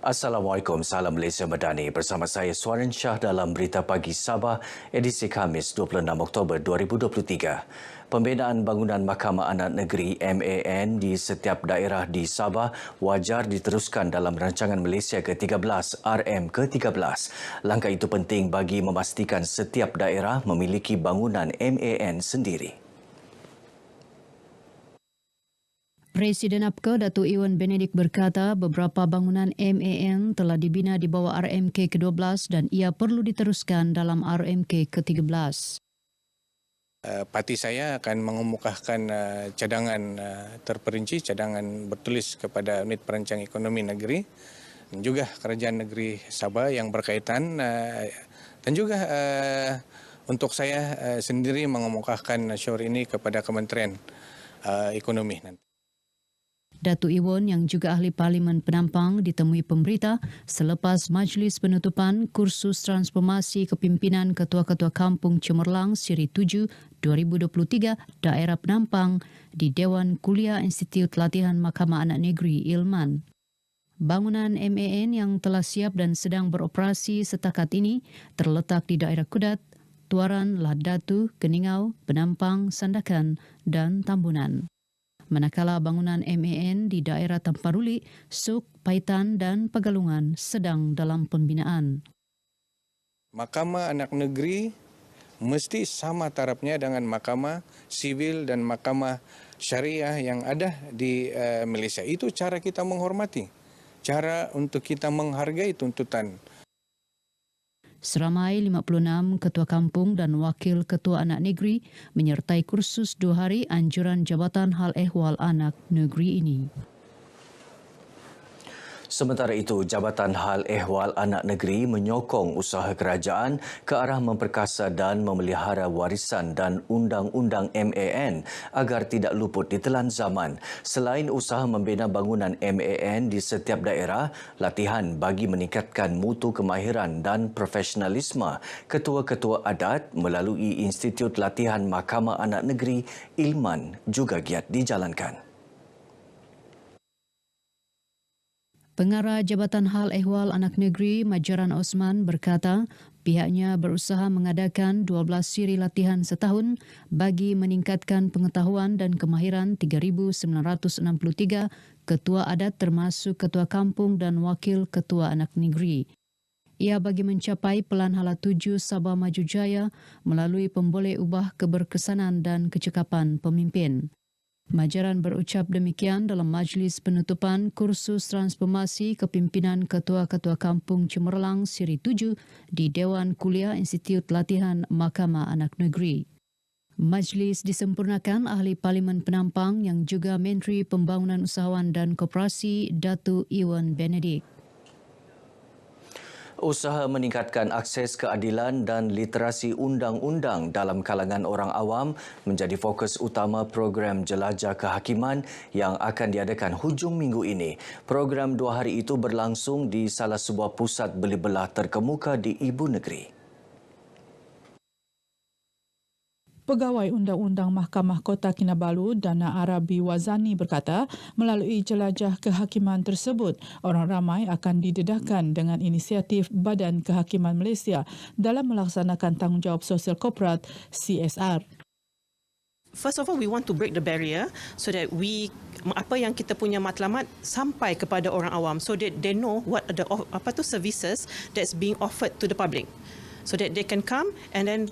Assalamualaikum, salam Malaysia Madani. Bersama saya Suaran Shah dalam Berita Pagi Sabah, edisi Khamis 26 Oktober 2023. Pembinaan bangunan Mahkamah Anak Negeri MAN di setiap daerah di Sabah wajar diteruskan dalam rancangan Malaysia ke-13 RM ke-13. Langkah itu penting bagi memastikan setiap daerah memiliki bangunan MAN sendiri. Presiden APKA Datuk Iwan Benedict berkata beberapa bangunan MAN telah dibina di bawah RMK ke-12 dan ia perlu diteruskan dalam RMK ke-13. Parti saya akan mengemukakan cadangan terperinci, cadangan bertulis kepada Unit Perancang Ekonomi Negeri dan juga Kerajaan Negeri Sabah yang berkaitan dan juga untuk saya sendiri mengemukakan syaur ini kepada Kementerian Ekonomi nanti. Datuk Iwan yang juga ahli Parlimen Penampang ditemui pemberita selepas majlis penutupan kursus transformasi kepimpinan Ketua-Ketua Kampung Cemerlang Siri 7 2023 Daerah Penampang di Dewan Kuliah Institut Latihan Mahkamah Anak Negeri Ilman. Bangunan MAN yang telah siap dan sedang beroperasi setakat ini terletak di daerah Kudat, Tuaran, Lahad-Datu, Keningau, Penampang, Sandakan dan Tambunan. Manakala bangunan MAN di daerah Tamparuli, Suk, Paitan dan Pegalungan sedang dalam pembinaan. Mahkamah Anak Negeri mesti sama tarafnya dengan Mahkamah Sivil dan Mahkamah Syariah yang ada di Malaysia. Itu cara kita menghormati, cara untuk kita menghargai tuntutan. Seramai 56 ketua kampung dan wakil ketua anak negeri menyertai kursus 2 hari anjuran Jabatan Hal Ehwal Anak Negeri ini. Sementara itu, Jabatan Hal Ehwal Anak Negeri menyokong usaha kerajaan ke arah memperkasa dan memelihara warisan dan undang-undang MAN agar tidak luput ditelan zaman. Selain usaha membina bangunan MAN di setiap daerah, latihan bagi meningkatkan mutu kemahiran dan profesionalisme ketua-ketua adat melalui Institut Latihan Mahkamah Anak Negeri Ilman juga giat dijalankan. Pengarah Jabatan Hal Ehwal Anak Negeri Majaran Osman berkata pihaknya berusaha mengadakan 12 siri latihan setahun bagi meningkatkan pengetahuan dan kemahiran 3,963 ketua adat termasuk ketua kampung dan wakil ketua anak negeri. Ia bagi mencapai Pelan Hala 7 Sabah Maju Jaya melalui pemboleh ubah keberkesanan dan kecekapan pemimpin. Majaran berucap demikian dalam majlis penutupan kursus transformasi kepimpinan Ketua-Ketua Kampung Cemerlang Siri 7 di Dewan Kuliah Institut Latihan Mahkamah Anak Negeri. Majlis disempurnakan ahli Parlimen Penampang yang juga Menteri Pembangunan Usahawan dan Koperasi Datuk Iwan Benedict. Usaha meningkatkan akses keadilan dan literasi undang-undang dalam kalangan orang awam menjadi fokus utama program Jelajah Kehakiman yang akan diadakan hujung minggu ini. Program 2 hari itu berlangsung di salah sebuah pusat beli belah terkemuka di Ibu Negeri. Pegawai Undang-Undang Mahkamah Kota Kinabalu, Dana Arabi Wazani berkata, melalui jelajah kehakiman tersebut, orang ramai akan didedahkan dengan inisiatif Badan Kehakiman Malaysia dalam melaksanakan tanggungjawab sosial korporat CSR. First of all, we want to break the barrier so that apa yang kita punya matlamat sampai kepada orang awam so that they know what the services that's being offered to the public, so that they can come and then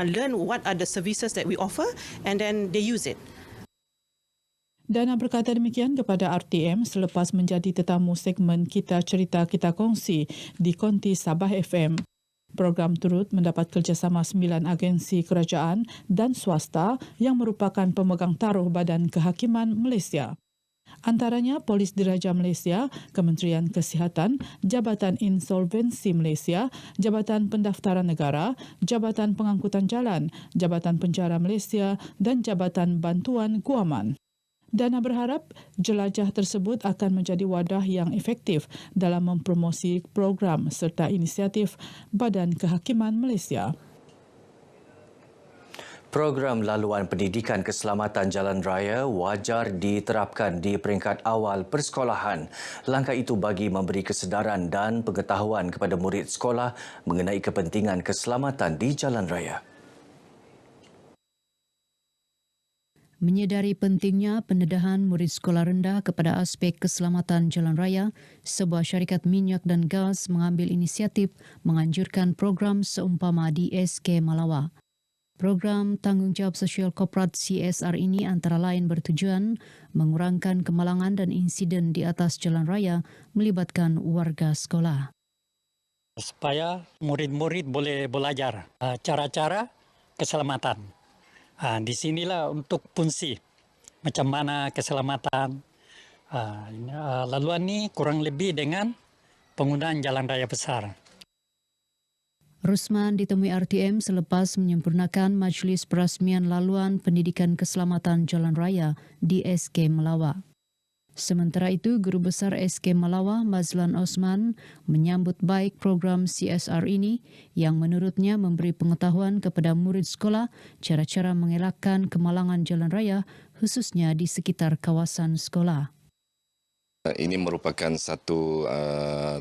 learn what are the services that we offer and then they use it. Dana berkata demikian kepada RTM selepas menjadi tetamu segmen Kita Cerita Kita Kongsi di Konti Sabah FM. Program turut mendapat kerjasama 9 agensi kerajaan dan swasta yang merupakan pemegang taruh Badan Kehakiman Malaysia. Antaranya Polis Diraja Malaysia, Kementerian Kesihatan, Jabatan Insolvensi Malaysia, Jabatan Pendaftaran Negara, Jabatan Pengangkutan Jalan, Jabatan Penjara Malaysia dan Jabatan Bantuan Guaman. Dana berharap jelajah tersebut akan menjadi wadah yang efektif dalam mempromosi program serta inisiatif Badan Kehakiman Malaysia. Program laluan pendidikan keselamatan jalan raya wajar diterapkan di peringkat awal persekolahan. Langkah itu bagi memberi kesedaran dan pengetahuan kepada murid sekolah mengenai kepentingan keselamatan di jalan raya. Menyedari pentingnya pendedahan murid sekolah rendah kepada aspek keselamatan jalan raya, sebuah syarikat minyak dan gas mengambil inisiatif menganjurkan program seumpama di SK Malawa. Program Tanggungjawab Sosial Korporat CSR ini antara lain bertujuan mengurangkan kemalangan dan insiden di atas jalan raya melibatkan warga sekolah. Supaya murid-murid boleh belajar cara-cara keselamatan. Di sinilah untuk fungsi macam mana keselamatan. Laluan ini kurang lebih dengan penggunaan jalan raya besar. Rusman ditemui RTM selepas menyempurnakan Majlis Perasmian Laluan Pendidikan Keselamatan Jalan Raya di SK Malawa. Sementara itu, Guru Besar SK Malawa, Mazlan Osman, menyambut baik program CSR ini yang menurutnya memberi pengetahuan kepada murid sekolah cara-cara mengelakkan kemalangan jalan raya khususnya di sekitar kawasan sekolah. Ini merupakan satu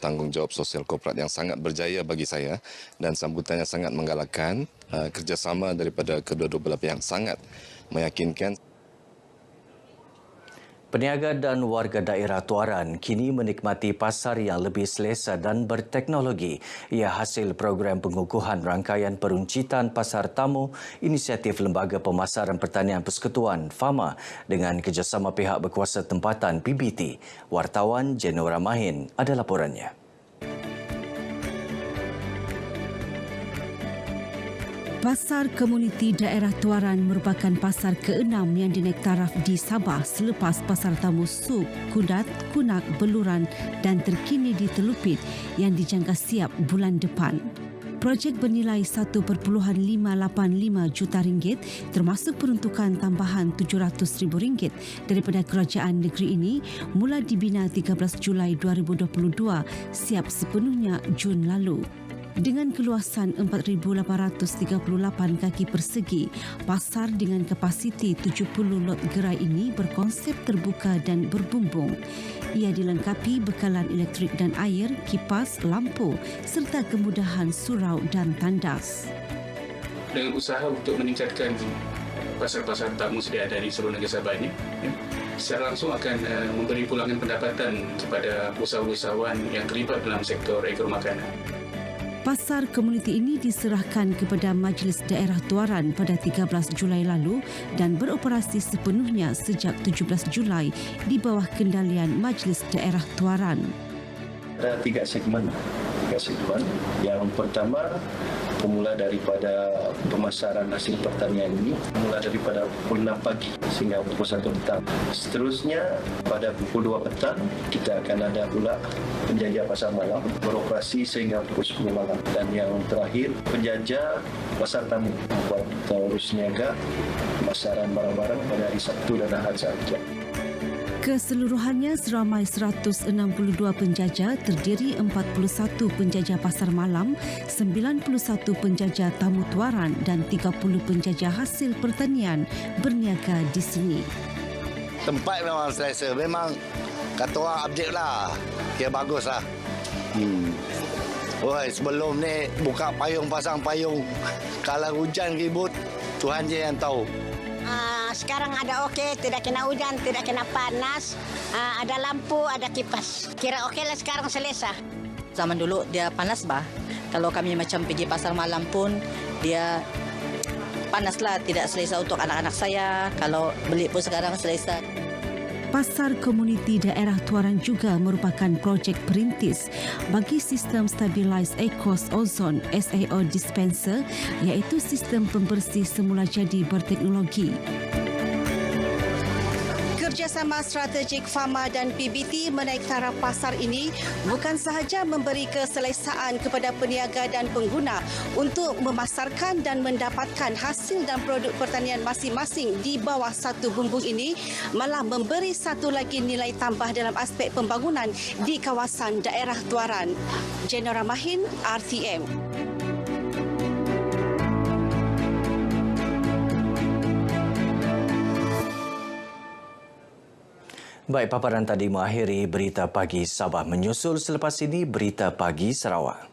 tanggungjawab sosial korporat yang sangat berjaya bagi saya dan sambutannya sangat menggalakkan, kerjasama daripada kedua-dua belah pihak sangat meyakinkan. Peniaga dan warga daerah Tuaran kini menikmati pasar yang lebih selesa dan berteknologi. Ia hasil program pengukuhan rangkaian peruncitan pasar tamu inisiatif Lembaga Pemasaran Pertanian Persekutuan FAMA dengan kerjasama pihak berkuasa tempatan PBT. Wartawan Jenora Mahin ada laporannya. Pasar Komuniti Daerah Tuaran merupakan pasar ke-6 yang dinaik taraf di Sabah selepas Pasar Tamu Suk, Kudat, Kunak, Beluran dan terkini di Telupit yang dijangka siap bulan depan. Projek bernilai RM1.585 juta termasuk peruntukan tambahan RM700,000 daripada kerajaan negeri ini mula dibina 13 Julai 2022 siap sepenuhnya Jun lalu. Dengan keluasan 4,838 kaki persegi, pasar dengan kapasiti 70 lot gerai ini berkonsep terbuka dan berbumbung. Ia dilengkapi bekalan elektrik dan air, kipas, lampu serta kemudahan surau dan tandas. Dengan usaha untuk meningkatkan pasar-pasar tamu sedia ada di seluruh negara Sabah ini, secara langsung akan memberi pulangan pendapatan kepada usahawan yang terlibat dalam sektor agromakanan. Pasar komuniti ini diserahkan kepada Majlis Daerah Tuaran pada 13 Julai lalu dan beroperasi sepenuhnya sejak 17 Julai di bawah kendalian Majlis Daerah Tuaran. Ada tiga segmen. Yang pertama, pemula daripada pemasaran hasil pertanian ini, mula daripada pukul 6 pagi sehingga pukul 1 petang. Seterusnya, pada pukul 2 petang, kita akan ada pula penjajah pasar malam beroperasi sehingga pukul 10 malam. Dan yang terakhir, penjajah pasar tamu buat urus niaga pemasaran barang-barang pada hari Sabtu dan Ahad sahaja. Keseluruhannya seramai 162 penjajah terdiri 41 penjajah pasar malam, 91 penjajah tamu tuaran dan 30 penjajah hasil pertanian berniaga di sini. Tempat memang selesa. Memang kata orang update lah. Kira bagus lah. Sebelum ni buka payung, pasang payung. Kalau hujan ribut, Tuhan je yang tahu. Sekarang ada okey, tidak kena hujan, tidak kena panas, ada lampu, ada kipas. Kira okey lah sekarang selesa. Zaman dulu dia panas bah. Kalau kami macam pergi pasar malam pun dia panaslah, tidak selesa untuk anak-anak saya. Kalau beli pun sekarang selesa. Pasar Komuniti Daerah Tuaran juga merupakan projek perintis bagi sistem Stabilized Aqueous Ozone SAO Dispenser iaitu sistem pembersih semula jadi berteknologi. Kerjasama strategik FAMA dan PBT menaik taraf pasar ini bukan sahaja memberi keselesaan kepada peniaga dan pengguna untuk memasarkan dan mendapatkan hasil dan produk pertanian masing-masing di bawah satu bumbung ini, malah memberi satu lagi nilai tambah dalam aspek pembangunan di kawasan daerah Tuaran. Jenora Mahin, RTM. Baik, paparan tadi mengakhiri Berita Pagi Sabah. Menyusul selepas ini Berita Pagi Sarawak.